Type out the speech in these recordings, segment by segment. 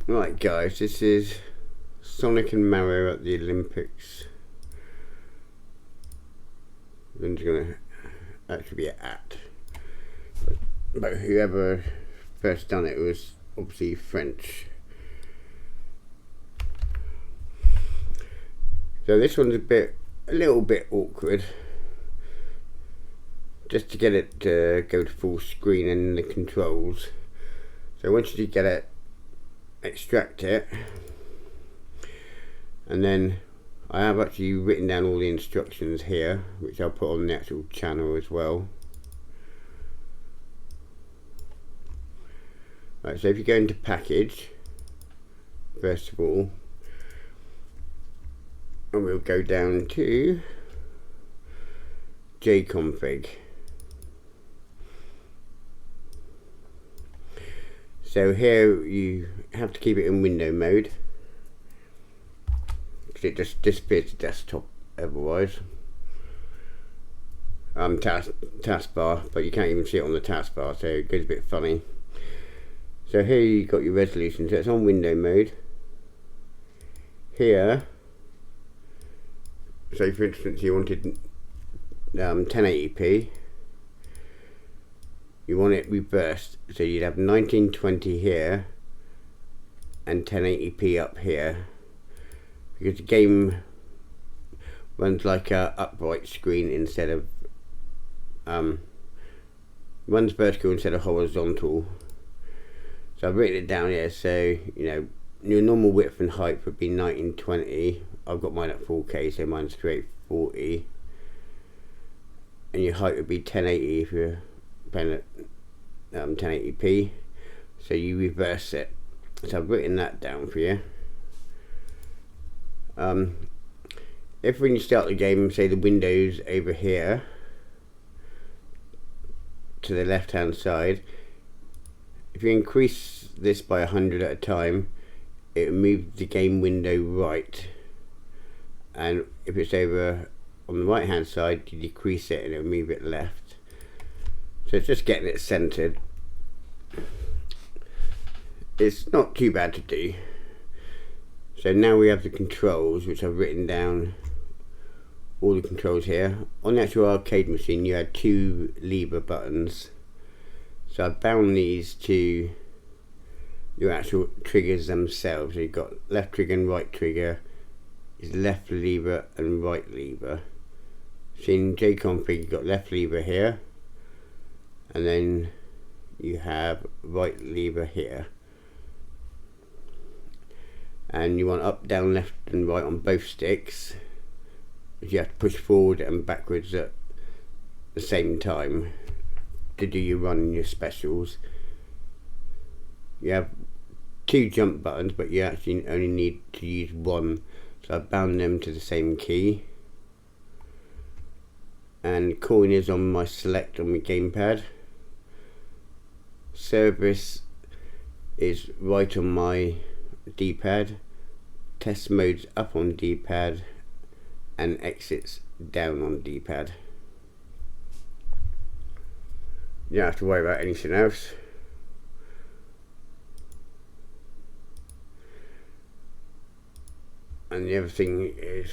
Right guys, this is Sonic and Mario at the Olympics. It's going to actually be at. But whoever first done it was obviously French. So this one's a little bit awkward. Just to get it to go to full screen and the controls. So once you get it, extract it, and then I have actually written down all the instructions here, which I'll put on the actual channel as well. Right, so if you go into package, first of all, and we'll go down to Jconfig. So here you have to keep it in window mode because it just disappears to desktop otherwise. Taskbar, but you can't even see it on the taskbar, so it goes a bit funny. So here you've got your resolution, so it's on window mode. Here, so for instance you wanted 1080p. You want it reversed, so you'd have 1920 here and 1080p up here, because the game runs like a upright screen instead of runs vertical instead of horizontal. So I've written it down here, so you know your normal width and height would be 1920. I've got mine at 4K, so mine's 3840, and your height would be 1080 if you're playing at 1080p. So you reverse it. So I've written that down for you. If when you start the game, say the window's over here to the left hand side, if you increase this by 100 at a time, it moves the game window right, and if it's over on the right hand side, you decrease it and it'll move it left. So it's just getting it centered. It's not too bad to do. So now we have the controls, which I've written down all the controls here. On the actual arcade machine you had 2 lever buttons, so I've bound these to your actual triggers themselves. So you've got left trigger and right trigger, is left lever and right lever. So in Jconfig you've got left lever here, and then you have right lever here, and you want up, down, left and right on both sticks. You have to push forward and backwards at the same time to do your run and your specials. You have 2 jump buttons, but you actually only need to use 1, so I've bound them to the same key. And coin is on my select on my gamepad. Service is right on my D-pad. Test mode's up on D-pad, and exits down on D-pad. You don't have to worry about anything else. And the other thing is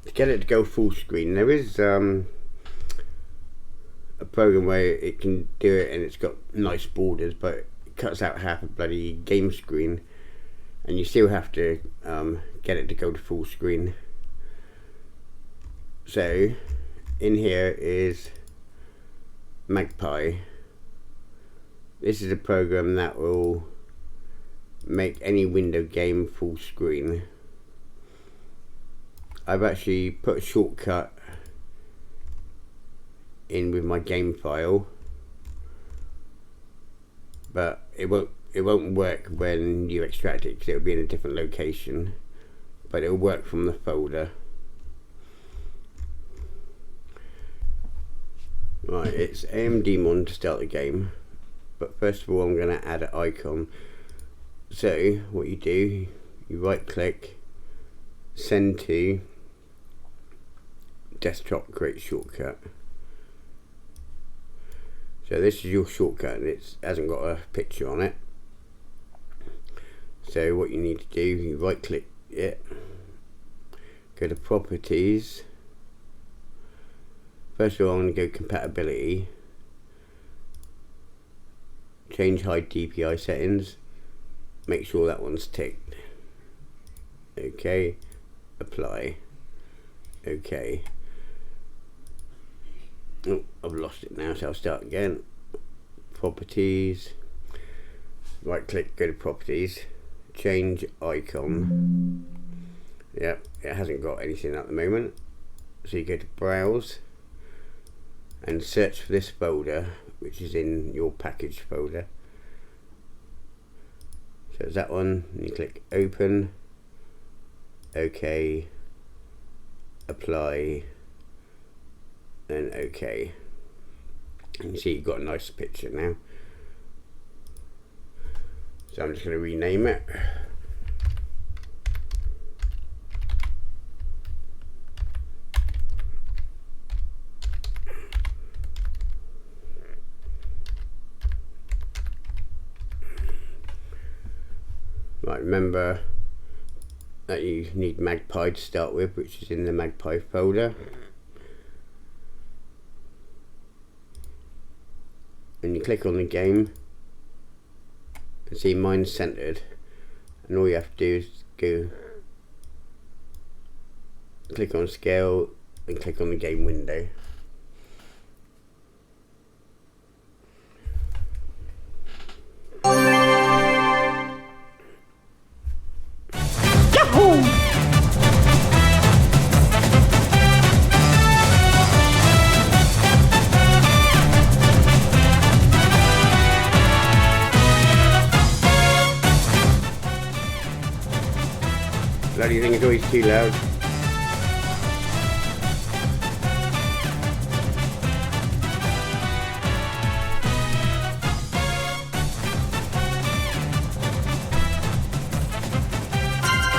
to get it to go full screen. There is a program where it can do it and it's got nice borders, but it cuts out half a bloody game screen, and you still have to get it to go to full screen. So in here is Magpie. This is a program that will make any window game full screen. I've actually put a shortcut in with my game file, but it won't work when you extract it because it'll be in a different location, but it'll work from the folder. Right, it's AMDmon to start the game, but first of all I'm going to add an icon. So what you do, you right click, send to, desktop, create shortcut. So this is your shortcut, and it hasn't got a picture on it. So what you need to do, you right click it, go to properties. First of all, I'm going to go compatibility, change hide DPI settings, make sure that one's ticked. Okay, apply. Okay. Oh, I've lost it now, so I'll start again. Properties, right click, go to properties, change icon. Yep, it hasn't got anything at the moment. So you go to browse and search for this folder, which is in your package folder. So it's that one, and you click open, OK, apply, and OK. And you see you've got a nice picture now. So I'm just going to rename it. Right, remember that you need Magpie to start with, which is in the Magpie folder. And you click on the game and see mine's centered, and all you have to do is go click on scale and click on the game window. Bloody thing is always too loud.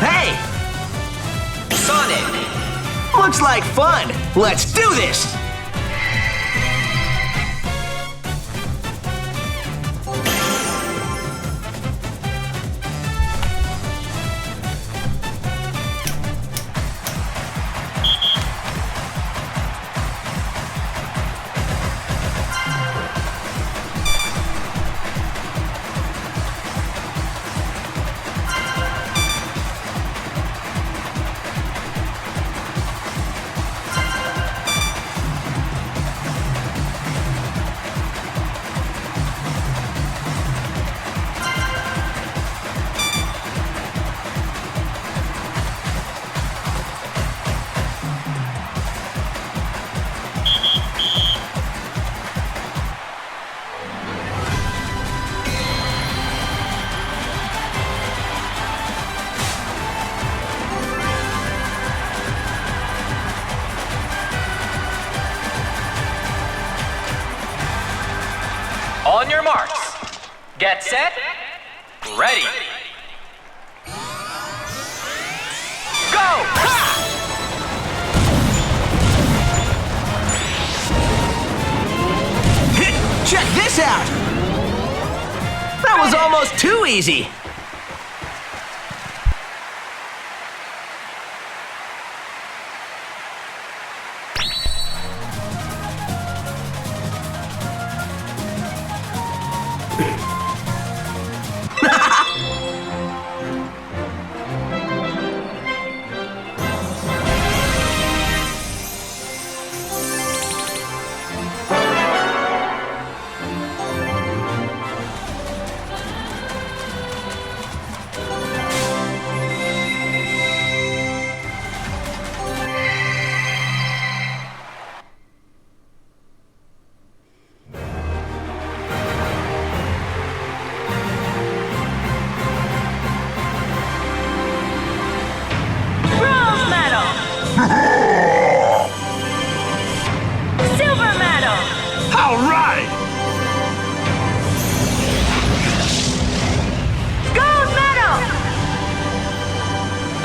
Hey! Sonic! Looks like fun! Let's do this! On your marks, get set, ready. Go! Ha! Check this out! That was almost too easy!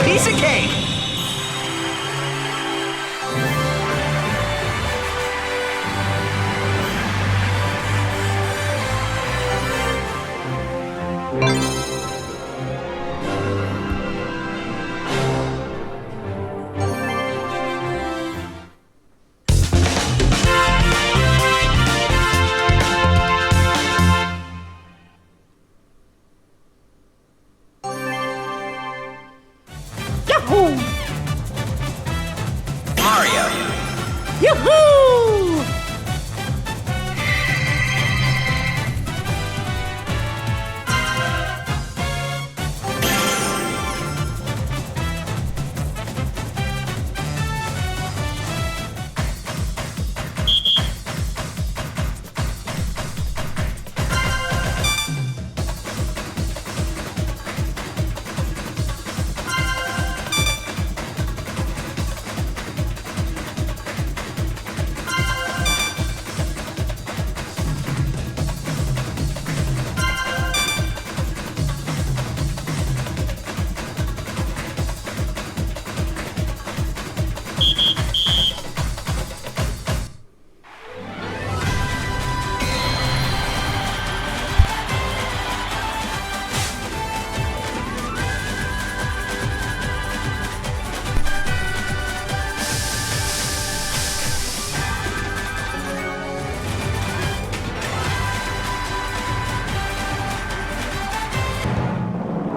Piece of cake! Yahoo! Mario. Yahoo!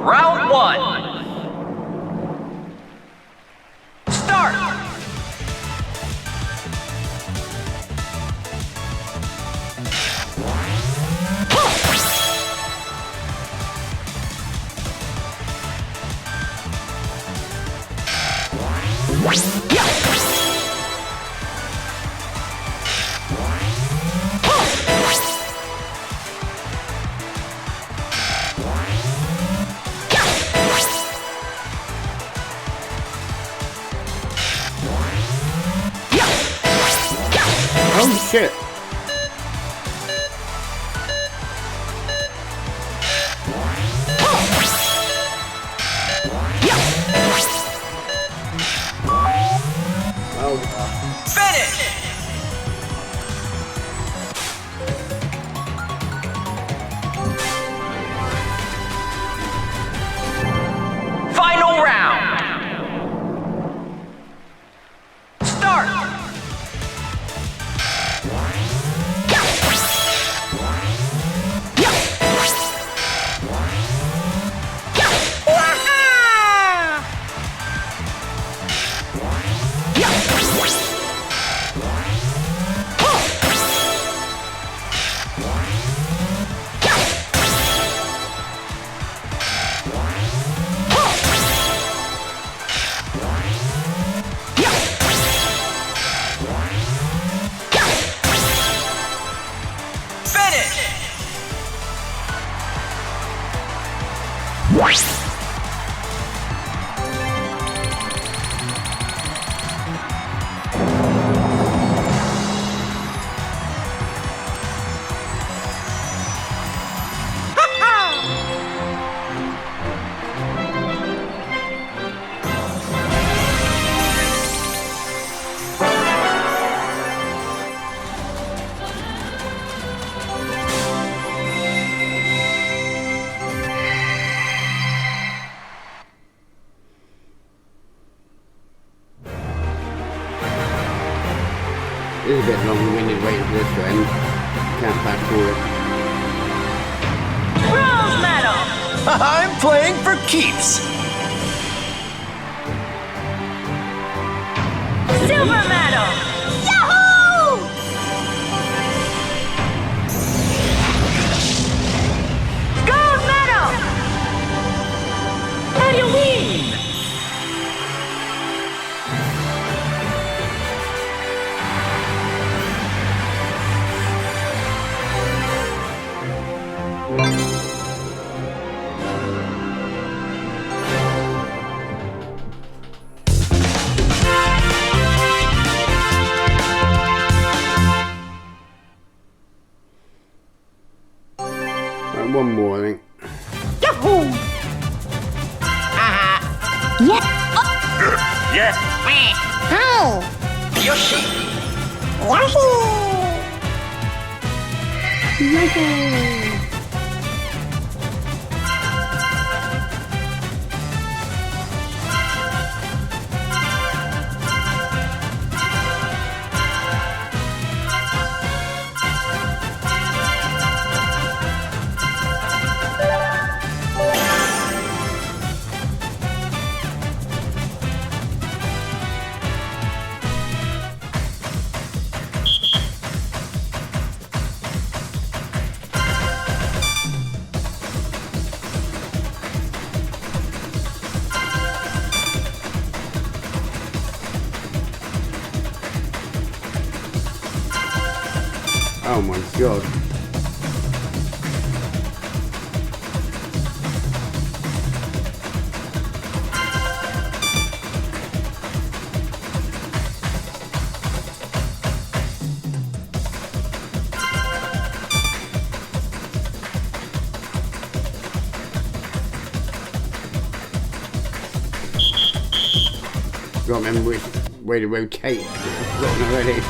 Round 1. Start. Oh shit! Oh, Finish. Final round. Start. This is a bit long-winded waiting for this to end. Can't fast forward. Bronze medal! I'm playing for keeps. Silver medal! Yahoo! Gold medal! How do you win? One more, I think. Yahoo! Yeah. Yeah. Hi! Yoshi. Yahoo! Oh my god. Can't remember which way to rotate. I've forgotten already.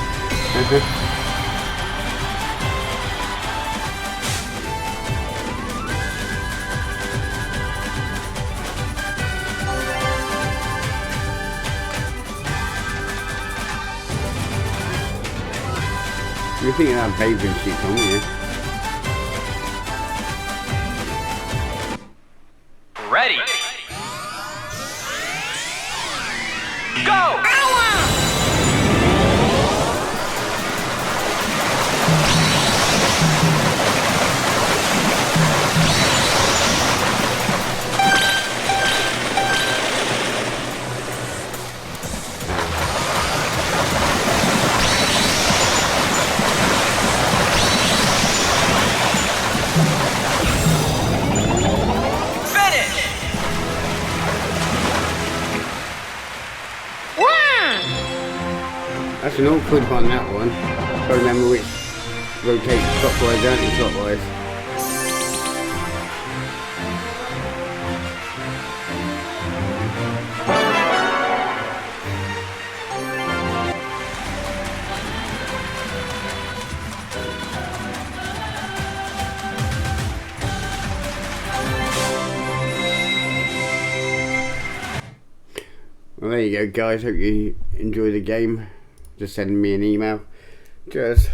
You're thinking I've bathing suits on, yeah? Ready. Go! That's an awkward one, that one. Can't remember which rotates clockwise, anti-clockwise. Well, there you go, guys. Hope you enjoy the game. Just send me an email. Cheers.